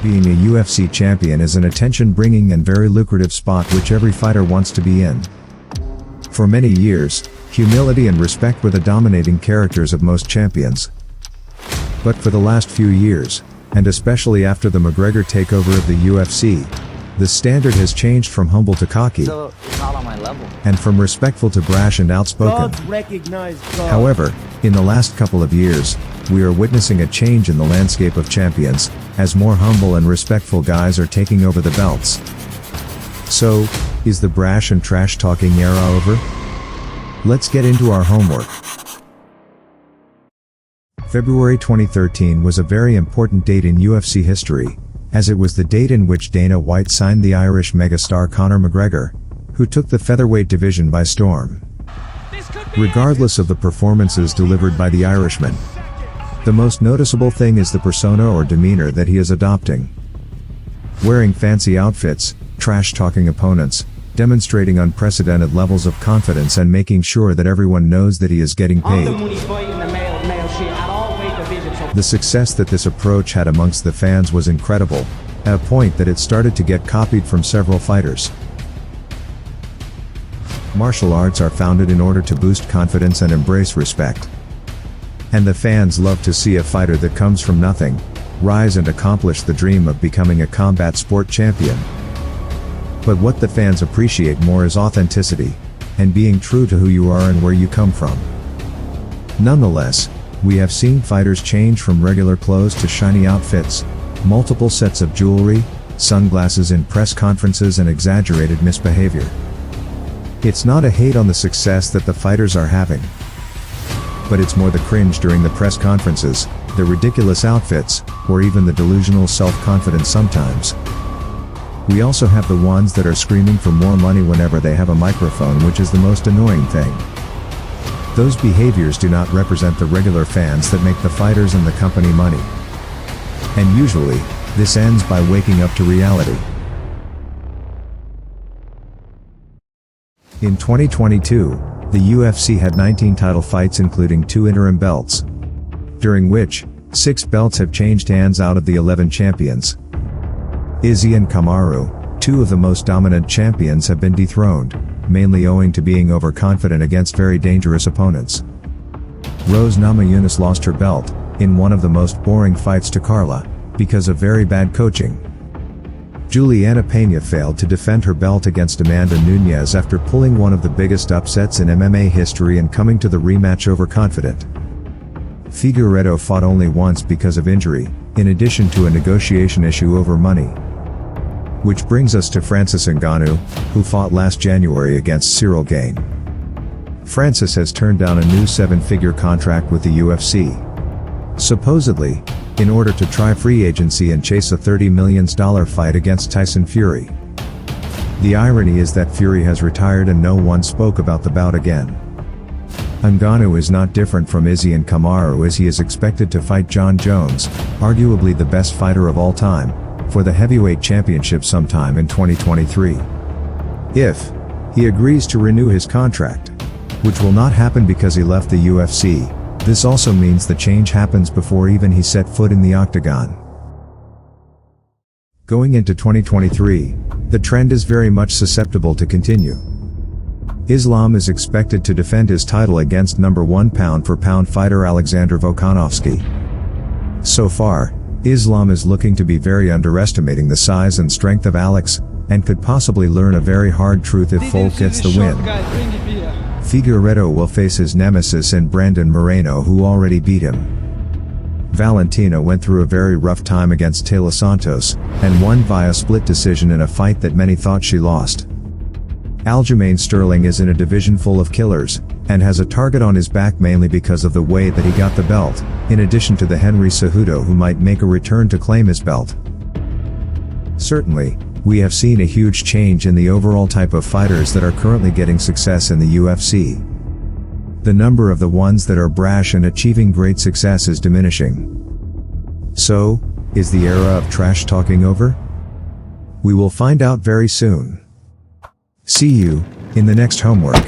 Being a UFC champion is an attention-bringing and very lucrative spot which every fighter wants to be in. For many years, humility and respect were the dominating characters of most champions. But for the last few years, and especially after the McGregor takeover of the UFC, the standard has changed from humble to cocky, So it's not on my level. and from respectful to brash and outspoken. However, in the last couple of years, we are witnessing a change in the landscape of champions, as more humble and respectful guys are taking over the belts. So, is the brash and trash-talking era over? Let's get into our homework. February 2013 was a very important date in UFC history, as it was the date in which Dana White signed the Irish megastar Conor McGregor, who took the featherweight division by storm. Regardless of the performances delivered by the Irishman, the most noticeable thing is the persona or demeanor that he is adopting. Wearing fancy outfits, trash-talking opponents, demonstrating unprecedented levels of confidence and making sure that everyone knows that he is getting paid. The success that this approach had amongst the fans was incredible, at a point that it started to get copied from several fighters. Martial arts are founded in order to boost confidence and embrace respect. And the fans love to see a fighter that comes from nothing, rise and accomplish the dream of becoming a combat sport champion. But what the fans appreciate more is authenticity, and being true to who you are and where you come from. Nonetheless, we have seen fighters change from regular clothes to shiny outfits, multiple sets of jewelry, sunglasses in press conferences and exaggerated misbehavior. It's not a hate on the success that the fighters are having, but it's more the cringe during the press conferences, the ridiculous outfits, or even the delusional self-confidence sometimes. We also have the ones that are screaming for more money whenever they have a microphone, which is the most annoying thing. Those behaviors do not represent the regular fans that make the fighters and the company money. And usually, this ends by waking up to reality. In 2022, the UFC had 19 title fights including 2 interim belts, during which 6 belts have changed hands out of the 11 champions. Izzy and Kamaru, 2 of the most dominant champions, have been dethroned, mainly owing to being overconfident against very dangerous opponents. Rose Namajunas lost her belt, in one of the most boring fights to Carla, because of very bad coaching. Juliana Pena failed to defend her belt against Amanda Nunes after pulling one of the biggest upsets in MMA history and coming to the rematch overconfident. Figueiredo fought only once because of injury, in addition to a negotiation issue over money. Which brings us to Francis Ngannou, who fought last January against Cyril Gane. Francis has turned down a new 7-figure contract with the UFC, supposedly, in order to try free agency and chase a $30 million fight against Tyson Fury. The irony is that Fury has retired and no one spoke about the bout again. Ngannou is not different from Izzy and Kamaru, as he is expected to fight John Jones, arguably the best fighter of all time, for the heavyweight championship sometime in 2023. If he agrees to renew his contract, which will not happen because he left the UFC, this also means the change happens before even he set foot in the octagon. Going into 2023, the trend is very much susceptible to continue. Islam is expected to defend his title against number 1 pound-for-pound fighter Alexander Volkanovski. So far, Islam is looking to be very underestimating the size and strength of Alex, and could possibly learn a very hard truth if Volk gets the win. Figueiredo will face his nemesis in Brandon Moreno, who already beat him. Valentina went through a very rough time against Taylor Santos, and won via split decision in a fight that many thought she lost. Aljamain Sterling is in a division full of killers, and has a target on his back mainly because of the way that he got the belt, in addition to the Henry Cejudo, who might make a return to claim his belt. Certainly, we have seen a huge change in the overall type of fighters that are currently getting success in the UFC. The number of the ones that are brash and achieving great success is diminishing. So, is the era of trash talking over? We will find out very soon. See you in the next homework.